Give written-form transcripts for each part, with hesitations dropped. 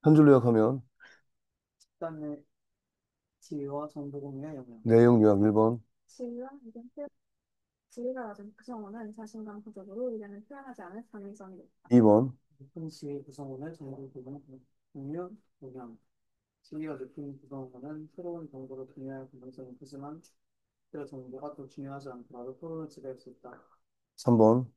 한 줄로 요약하면 집단 내 지위와 정보 공유의 영역. 내용 요약 1번, 지위와 의견 표현. 지위가 낮은 구성원은 자신감 부족으로 의견을 표현하지 않을 가능성이 높다. 2번, 높은 지위 구성원의 정보 공유, 영향. 지위가 높은 구성원은 새로운 정보를 공유할 가능성이 크지만 그 정보가 더 중요하지 않더라도 토론을 지배할 수 있다. 3번.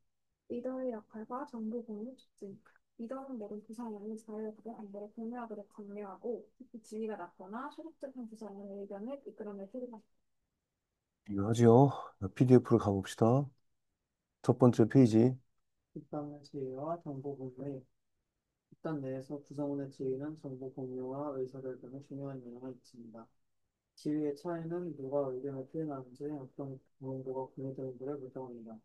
리더의 역할과 정보 공유 촉진. 리더는 모든 구성원이 자유롭게 정보를 공유하도록 강요하고 특히 지위가 낮거나 소극적인 구성원의 의견을 이끌어낼 필요가 있다. 이거 하지요. PDF를 가봅시다. 첫 번째 페이지. 집단의 지위와 정보 공유. 집단 내에서 구성원의 지위는 정보 공유와 의사결정에 중요한 영향을 미칩니다. 지위의 차이는 누가 의견을 표현하는지 어떤 정보가 공유되는지를 결정합니다.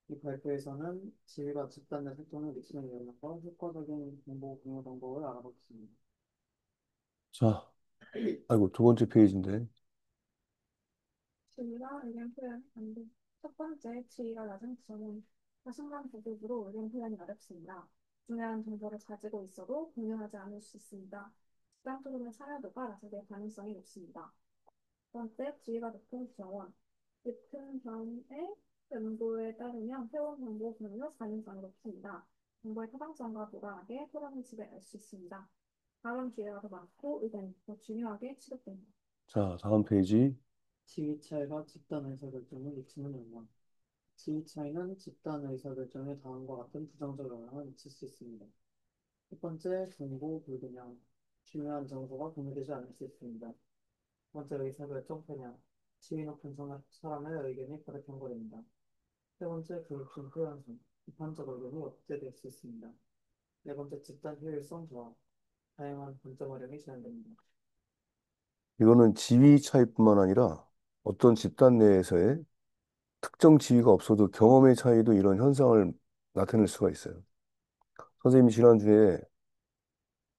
이 발표에서는 지위가 집단 내 활동에 미치는 영향과 효과적인 정보 공유 방법을 알아보겠습니다. 자, 아이고, 두 번째 페이지인데. 지위와 의견 표현 안돼 첫 번째, 지위가 낮은 구성은 자신감 부족으로 의견 표현이 어렵습니다. 중요한 정보를 가지고 있어도 공유하지 않을 수 있습니다. 집단 토론의 참여도가 낮아질 가능성이 높습니다. 두 번째, 지위가 높은 구성원. 높은 경의 연구에 따르면 새로운 정보 공유 가능성이 높습니다. 정보의 타당성과 무관하게 토론을 지배할 수 있습니다. 다음 기회가 더 많고 의견이 더 중요하게 취급됩니다. 자, 다음 페이지. 지위 차이가 집단 의사결정에 미치는 영향. 지위 차이는 집단 의사결정에 다음과 같은 부정적 영향을 미칠 수 있습니다. 첫 번째, 정보 불균형. 중요한 정보가 공유되지 않을 수 있습니다. 두 번째, 의사결정 편향. 지위 높은 사람의 의견이 과대평가됩니다. 세 번째, 교육중 표현성. 비판적 의견이 억제될 수 있습니다. 네 번째, 집단 효율성 저하. 다양한 관점 활용이 제한됩니다. 이거는 지위 차이뿐만 아니라 어떤 집단 내에서의 특정 지위가 없어도 경험의 차이도 이런 현상을 나타낼 수가 있어요. 선생님이 지난주에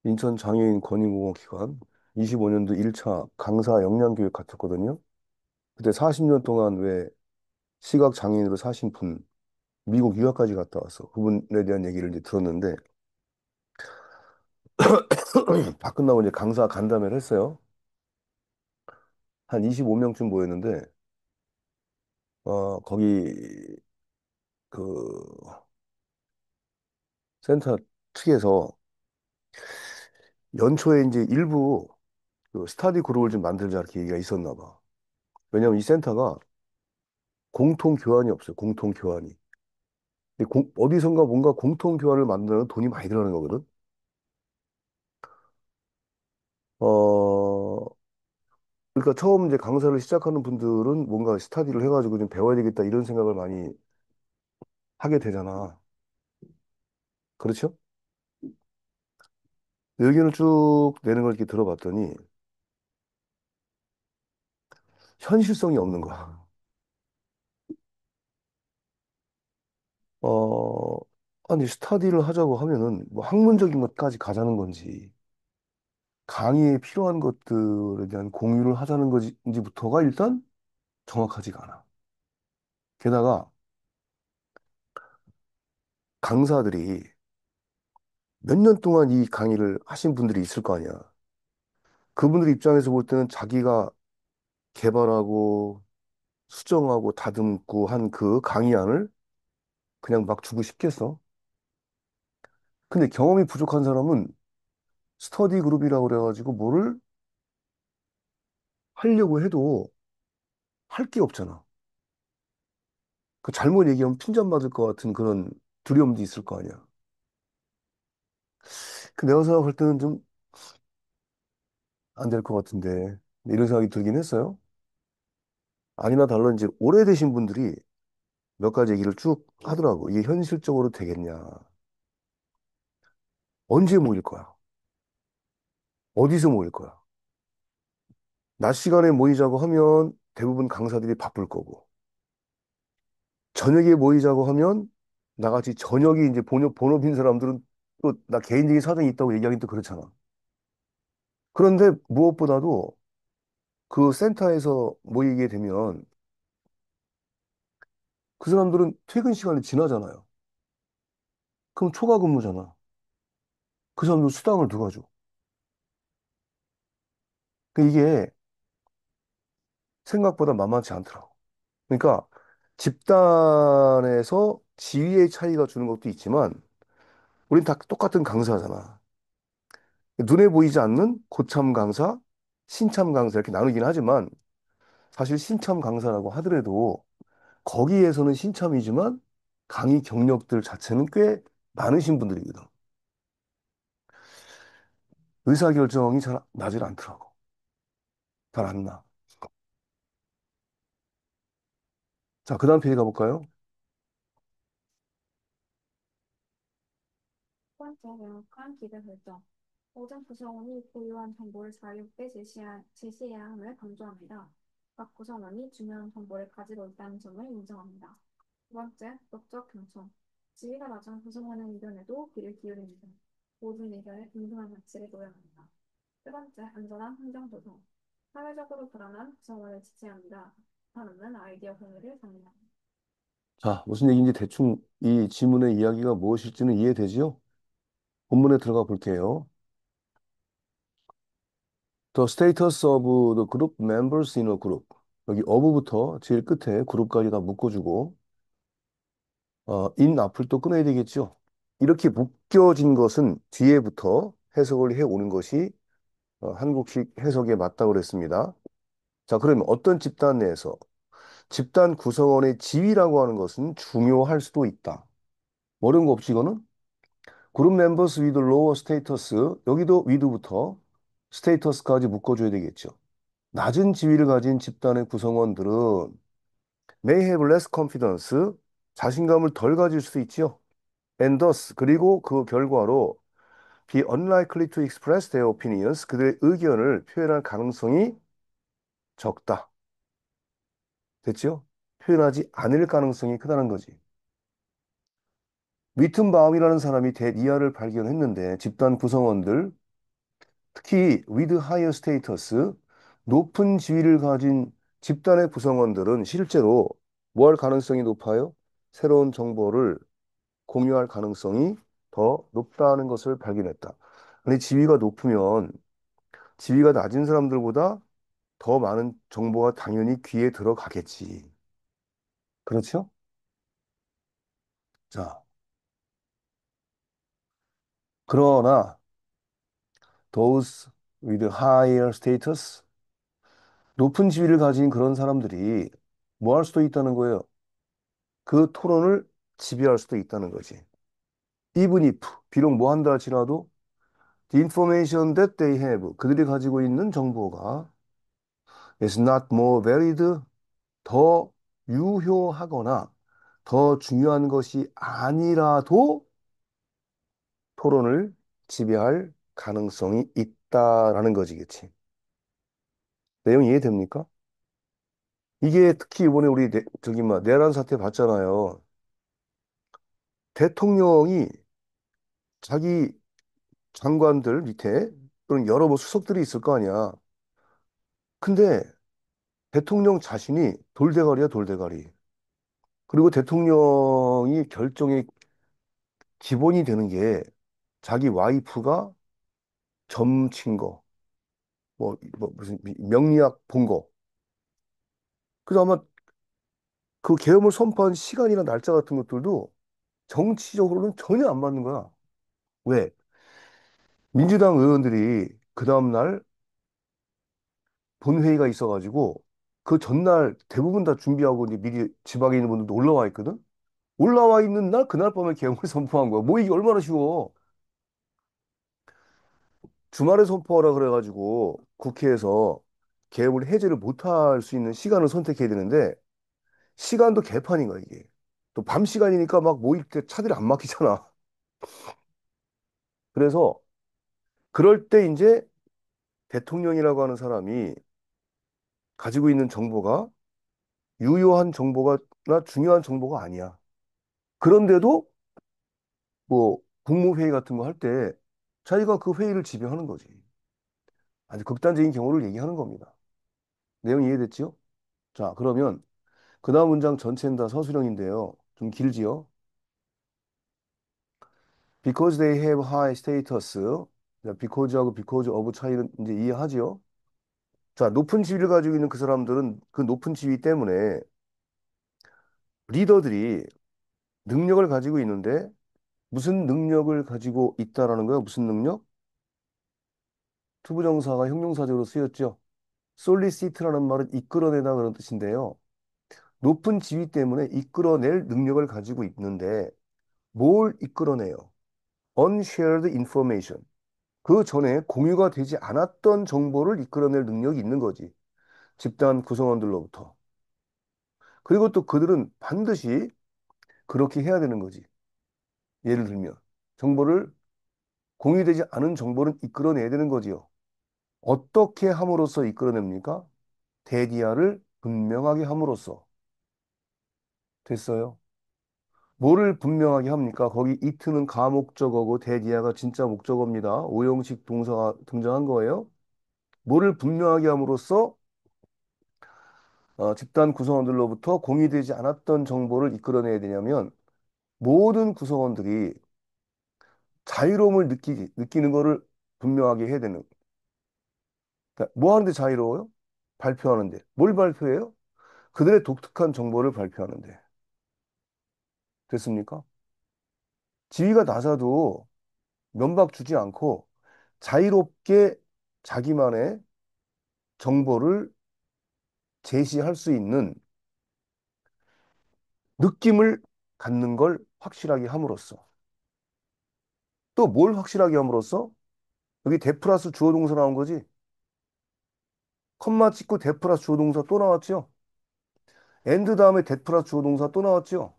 인천 장애인 권익공헌기관 25년도 1차 강사 역량교육 같았거든요. 그때 40년 동안 왜 시각 장애인으로 사신 분, 미국 유학까지 갔다 와서 그분에 대한 얘기를 이제 들었는데 다 끝나고 이제 강사 간담회를 했어요. 한 25명쯤 모였는데 거기 그 센터 측에서 연초에 이제 일부 그 스터디 그룹을 좀 만들자 이렇게 얘기가 있었나 봐. 왜냐면 이 센터가 공통 교환이 없어요. 공통 교환이. 근데 어디선가 뭔가 공통 교환을 만드는 돈이 많이 들어가는 거거든. 어, 그러니까 처음 이제 강사를 시작하는 분들은 뭔가 스터디를 해가지고 좀 배워야 되겠다 이런 생각을 많이 하게 되잖아. 그렇죠? 의견을 쭉 내는 걸 이렇게 들어봤더니 현실성이 없는 거야. 어, 아니, 스터디를 하자고 하면은 뭐 학문적인 것까지 가자는 건지, 강의에 필요한 것들에 대한 공유를 하자는 건지부터가 일단 정확하지가 않아. 게다가 강사들이 몇 년 동안 이 강의를 하신 분들이 있을 거 아니야. 그분들 입장에서 볼 때는 자기가 개발하고 수정하고 다듬고 한 그 강의안을 그냥 막 주고 싶겠어. 근데 경험이 부족한 사람은 스터디 그룹이라고 그래가지고 뭐를 하려고 해도 할 게 없잖아. 그 잘못 얘기하면 핀잔 맞을 것 같은 그런 두려움도 있을 거 아니야. 그 내가 생각할 때는 좀 안 될 것 같은데 이런 생각이 들긴 했어요. 아니나 달라 이제 오래되신 분들이 몇 가지 얘기를 쭉 하더라고. 이게 현실적으로 되겠냐? 언제 모일 거야? 어디서 모일 거야? 낮 시간에 모이자고 하면 대부분 강사들이 바쁠 거고 저녁에 모이자고 하면 나같이 저녁이 이제 본업인 사람들은 또 나 개인적인 사정이 있다고 얘기하긴 또 그렇잖아. 그런데 무엇보다도 그 센터에서 모이게 되면 그 사람들은 퇴근 시간이 지나잖아요. 그럼 초과 근무잖아. 그 사람들 수당을 누가 줘? 이게 생각보다 만만치 않더라고. 그러니까 집단에서 지위의 차이가 주는 것도 있지만 우린 다 똑같은 강사잖아. 눈에 보이지 않는 고참 강사, 신참 강사 이렇게 나누긴 하지만 사실 신참 강사라고 하더라도 거기에서는 신참이지만 강의 경력들 자체는 꽤 많으신 분들이거든. 의사결정이 잘 나질 않더라고. 잘 안 나. 자, 그 다음 페이지 가볼까요? 첫 번째, 명확한 기대 설정. 모든 구성원이 고유한 정보를 자유롭게 제시해야 함을 강조합니다. 각 구성원이 중요한 정보를 가지고 있다는 점을 인정합니다. 두 번째, 법적 경청. 지위가 낮은 구성원의 의견에도 귀를 기울입니다. 모든 의견에 동등한 가치를 도약합니다. 세 번째, 안전한 환경 조성. 사회적으로 불안한 구성원을 지지합니다. 하나는 아이디어 공유를 장려합니다. 자, 무슨 얘기인지 대충 이 지문의 이야기가 무엇일지는 이해되지요? 본문에 들어가 볼게요. The status of the group members in a group. 여기 of부터 제일 끝에 그룹까지 다 묶어주고, in 앞을 또 끊어야 되겠죠? 이렇게 묶여진 것은 뒤에부터 해석을 해 오는 것이 한국식 해석에 맞다고 그랬습니다. 자, 그러면 어떤 집단 내에서 집단 구성원의 지위라고 하는 것은 중요할 수도 있다. 어려운 거 없지, 이거는? 그룹 멤버스 with lower status, 여기도 with부터 status까지 묶어줘야 되겠죠. 낮은 지위를 가진 집단의 구성원들은 may have less confidence, 자신감을 덜 가질 수 있지요. And thus, 그리고 그 결과로 be unlikely to express their opinions, 그들의 의견을 표현할 가능성이 적다. 됐죠? 표현하지 않을 가능성이 크다는 거지. 위튼바움이라는 사람이 대리아를 발견했는데 집단 구성원들, 특히 with higher status, 높은 지위를 가진 집단의 구성원들은 실제로 뭘 가능성이 높아요? 새로운 정보를 공유할 가능성이 더 높다는 것을 발견했다. 근데 지위가 높으면 지위가 낮은 사람들보다 더 많은 정보가 당연히 귀에 들어가겠지. 그렇죠? 자, 그러나 those with higher status, 높은 지위를 가진 그런 사람들이 뭐 할 수도 있다는 거예요. 그 토론을 지배할 수도 있다는 거지. Even if, 비록 뭐 한다 할지라도 the information that they have, 그들이 가지고 있는 정보가 is not more valid, 더 유효하거나 더 중요한 것이 아니라도 토론을 지배할 가능성이 있다라는 거지, 그치? 내용 이해됩니까? 이게 특히 이번에 우리 저기 뭐 내란 사태 봤잖아요. 대통령이 자기 장관들 밑에 또는 여러 뭐 수석들이 있을 거 아니야. 근데 대통령 자신이 돌대가리야, 돌대가리. 그리고 대통령이 결정의 기본이 되는 게 자기 와이프가 점친 거, 무슨 명리학 본 거. 그래서 아마 그 계엄을 선포한 시간이나 날짜 같은 것들도 정치적으로는 전혀 안 맞는 거야. 왜? 민주당 의원들이 그 다음날 본회의가 있어가지고 그 전날 대부분 다 준비하고 이제 미리 지방에 있는 분들도 올라와 있거든? 올라와 있는 날 그날 밤에 계엄을 선포한 거야. 뭐 이게 얼마나 쉬워. 주말에 선포하라 그래가지고 국회에서 계엄을 해제를 못할 수 있는 시간을 선택해야 되는데 시간도 개판인 거야 이게. 또 밤 시간이니까 막 모일 때 차들이 안 막히잖아. 그래서 그럴 때 이제 대통령이라고 하는 사람이 가지고 있는 정보가 유효한 정보가나 중요한 정보가 아니야. 그런데도 뭐 국무회의 같은 거 할 때 자기가 그 회의를 지배하는 거지. 아주 극단적인 경우를 얘기하는 겁니다. 내용 이해됐지요? 자, 그러면 그 다음 문장 전체는 다 서술형인데요. 좀 길지요? Because they have high status. 자, because하고 because of 차이는 이제 이해하지요? 자, 높은 지위를 가지고 있는 그 사람들은 그 높은 지위 때문에 리더들이 능력을 가지고 있는데 무슨 능력을 가지고 있다라는 거예요? 무슨 능력? 투부정사가 형용사적으로 쓰였죠. 솔리시트라는 말은 이끌어내다 그런 뜻인데요. 높은 지위 때문에 이끌어낼 능력을 가지고 있는데 뭘 이끌어내요? unshared information. 그 전에 공유가 되지 않았던 정보를 이끌어낼 능력이 있는 거지. 집단 구성원들로부터. 그리고 또 그들은 반드시 그렇게 해야 되는 거지. 예를 들면 정보를 공유되지 않은 정보를 이끌어내야 되는 거지요. 어떻게 함으로써 이끌어냅니까? 대디아를 분명하게 함으로써. 됐어요. 뭐를 분명하게 합니까? 거기 이트는 가목적어고 대디아가 진짜 목적어입니다. 오형식 동사가 등장한 거예요. 뭐를 분명하게 함으로써 집단 구성원들로부터 공유되지 않았던 정보를 이끌어내야 되냐면 모든 구성원들이 자유로움을 느끼는 거를 분명하게 해야 되는. 그러니까 뭐 하는데 자유로워요? 발표하는데. 뭘 발표해요? 그들의 독특한 정보를 발표하는데. 됐습니까? 지위가 낮아도 면박 주지 않고 자유롭게 자기만의 정보를 제시할 수 있는 느낌을 갖는 걸 확실하게 함으로써. 또 뭘 확실하게 함으로써? 여기 대 플러스 주어 동사 나온 거지. 컴마 찍고 대 플러스 주어 동사 또 나왔죠. 엔드 다음에 대 플러스 주어 동사 또 나왔죠.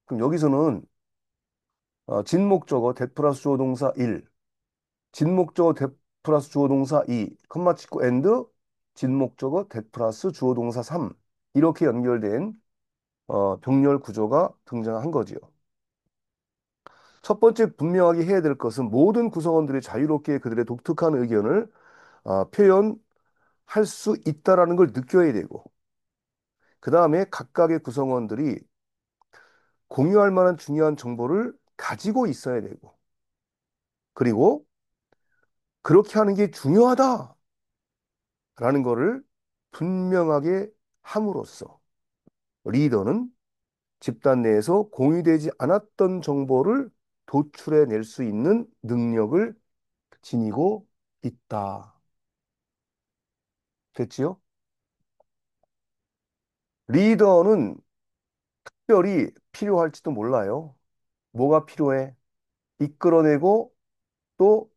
그럼 여기서는 진목적어 대 플러스 주어 동사 1, 진목적어 대 플러스 주어 동사 2, 컴마 찍고 엔드, 진목적어 대 플러스 주어 동사 3 이렇게 연결된 병렬 구조가 등장한 거지요. 첫 번째 분명하게 해야 될 것은 모든 구성원들이 자유롭게 그들의 독특한 의견을 표현할 수 있다라는 걸 느껴야 되고, 그 다음에 각각의 구성원들이 공유할 만한 중요한 정보를 가지고 있어야 되고, 그리고 그렇게 하는 게 중요하다라는 거를 분명하게 함으로써 리더는 집단 내에서 공유되지 않았던 정보를 도출해낼 수 있는 능력을 지니고 있다. 됐지요? 리더는 특별히 필요할지도 몰라요. 뭐가 필요해? 이끌어내고 또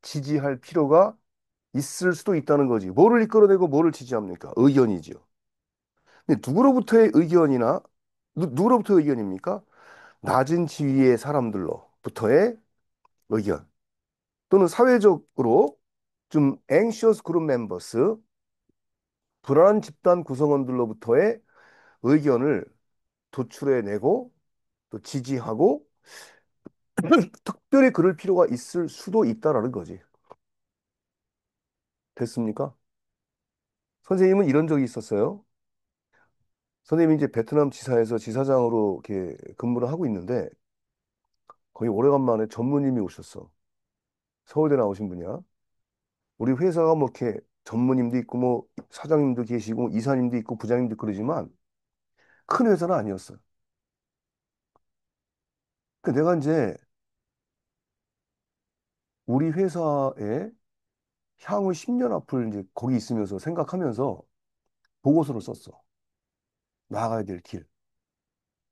지지할 필요가 있을 수도 있다는 거지. 뭐를 이끌어내고 뭐를 지지합니까? 의견이지요. 근데 누구로부터의 의견이나 누구로부터의 의견입니까? 낮은 지위의 사람들로부터의 의견 또는 사회적으로 좀 anxious group members 불안한 집단 구성원들로부터의 의견을 도출해내고 또 지지하고 특별히 그럴 필요가 있을 수도 있다라는 거지. 됐습니까? 선생님은 이런 적이 있었어요. 선생님이 이제 베트남 지사에서 지사장으로 이렇게 근무를 하고 있는데 거의 오래간만에 전무님이 오셨어. 서울대 나오신 분이야. 우리 회사가 뭐 이렇게 전무님도 있고 뭐 사장님도 계시고 이사님도 있고 부장님도 있고 그러지만 큰 회사는 아니었어. 그 내가 이제 우리 회사에 향후 10년 앞을 이제 거기 있으면서 생각하면서 보고서를 썼어. 나가야 될 길.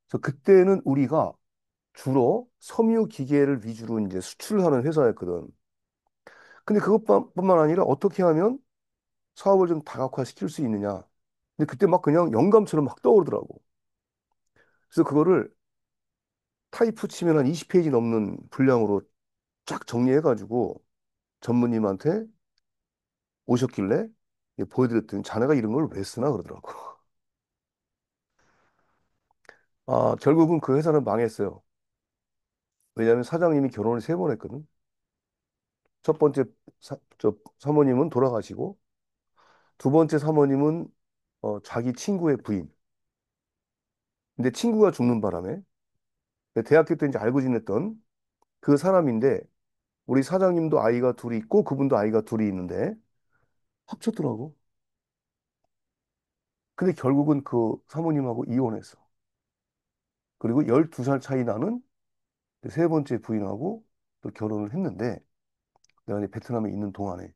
그래서 그때는 우리가 주로 섬유 기계를 위주로 이제 수출하는 회사였거든. 근데 그것뿐만 아니라 어떻게 하면 사업을 좀 다각화시킬 수 있느냐. 근데 그때 막 그냥 영감처럼 막 떠오르더라고. 그래서 그거를 타이프 치면 한 20페이지 넘는 분량으로 쫙 정리해가지고 전무님한테 오셨길래 보여드렸더니 자네가 이런 걸 왜 쓰나 그러더라고. 결국은 그 회사는 망했어요. 왜냐하면 사장님이 결혼을 3번 했거든. 첫 번째 사모님은 돌아가시고 두 번째 사모님은 자기 친구의 부인. 근데 친구가 죽는 바람에 대학교 때 이제 알고 지냈던 그 사람인데 우리 사장님도 아이가 둘이 있고 그분도 아이가 둘이 있는데 합쳤더라고. 근데 결국은 그 사모님하고 이혼했어. 그리고 12살 차이 나는 세 번째 부인하고 또 결혼을 했는데 내가 이제 베트남에 있는 동안에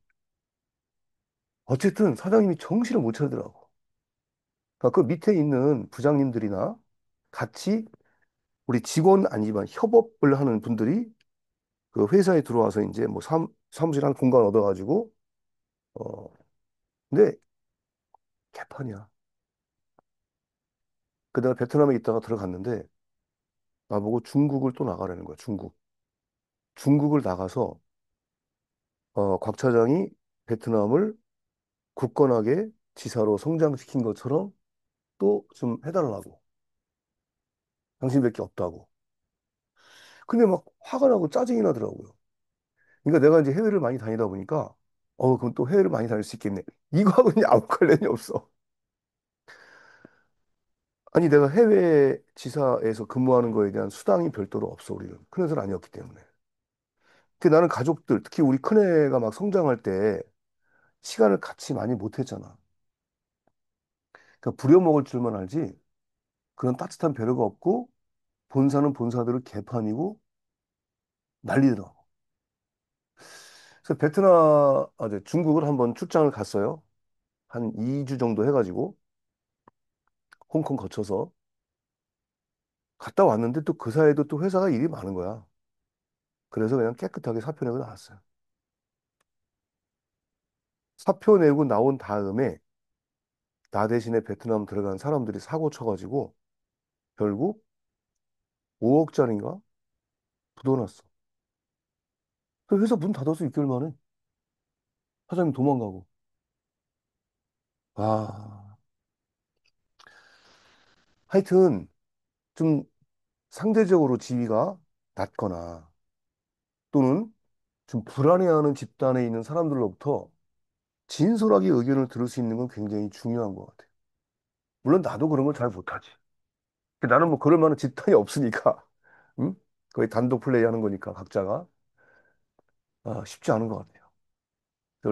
어쨌든 사장님이 정신을 못 차리더라고. 그러니까 그 밑에 있는 부장님들이나 같이 우리 직원 아니지만 협업을 하는 분들이 그 회사에 들어와서 이제 뭐 사무실 한 공간 얻어가지고 어 근데 개판이야. 그 내가 베트남에 있다가 들어갔는데 나보고 중국을 또 나가라는 거야. 중국을 나가서 곽 차장이 베트남을 굳건하게 지사로 성장시킨 것처럼 또 좀 해달라고. 당신밖에 없다고. 근데 막 화가 나고 짜증이 나더라고요. 그러니까 내가 이제 해외를 많이 다니다 보니까 그럼 또 해외를 많이 다닐 수 있겠네. 이거하고는 아무 관련이 없어. 아니 내가 해외 지사에서 근무하는 거에 대한 수당이 별도로 없어 우리는. 큰 회사는 아니었기 때문에. 근데 나는 가족들, 특히 우리 큰애가 막 성장할 때 시간을 같이 많이 못 했잖아. 그러니까 부려먹을 줄만 알지 그런 따뜻한 배려가 없고 본사는 본사대로 개판이고 난리더라고. 그래서 이제 중국을 한번 출장을 갔어요. 한 2주 정도 해가지고 홍콩 거쳐서 갔다 왔는데 또 그 사이에도 또 회사가 일이 많은 거야. 그래서 그냥 깨끗하게 사표 내고 나왔어요. 사표 내고 나온 다음에 나 대신에 베트남 들어간 사람들이 사고 쳐가지고 결국 5억짜리인가 부도났어. 그 회사 문 닫아서 6개월 만에 사장님 도망가고. 아, 하여튼 좀 상대적으로 지위가 낮거나 또는 좀 불안해하는 집단에 있는 사람들로부터 진솔하게 의견을 들을 수 있는 건 굉장히 중요한 것 같아요. 물론 나도 그런 걸 잘 못하지. 나는 뭐 그럴 만한 집단이 없으니까, 응? 거의 단독 플레이 하는 거니까 각자가 쉽지 않은 것 같아요.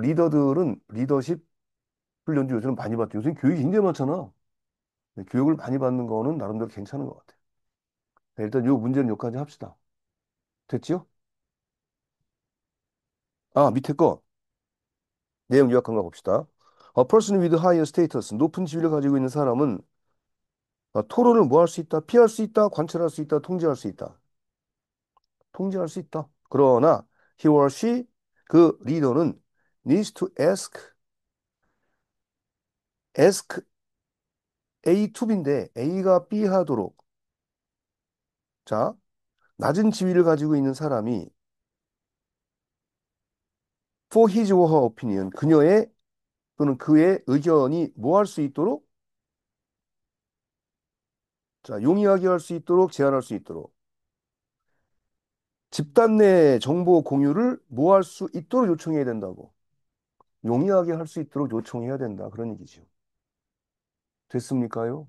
리더들은 리더십 훈련도 요즘 많이 받죠. 요즘 교육이 굉장히 많잖아. 교육을 많이 받는 거는 나름대로 괜찮은 것 같아요. 네, 일단 요 문제는 여기까지 합시다. 됐지요? 밑에 거 내용 요약한 거 봅시다. A person with higher status, 높은 지위를 가지고 있는 사람은 토론을 뭐 할 수 있다? 피할 수 있다? 관찰할 수 있다? 통제할 수 있다? 통제할 수 있다. 그러나 he or she, 그 리더는 needs to ask A to B인데 A가 B 하도록 자, 낮은 지위를 가지고 있는 사람이 for his or her opinion, 그녀의 또는 그의 의견이 뭐 할 수 있도록 용이하게 할 수 있도록 제한할 수 있도록 집단 내 정보 공유를 뭐 할 수 있도록 요청해야 된다고. 용이하게 할 수 있도록 요청해야 된다. 그런 얘기죠. 됐습니까요?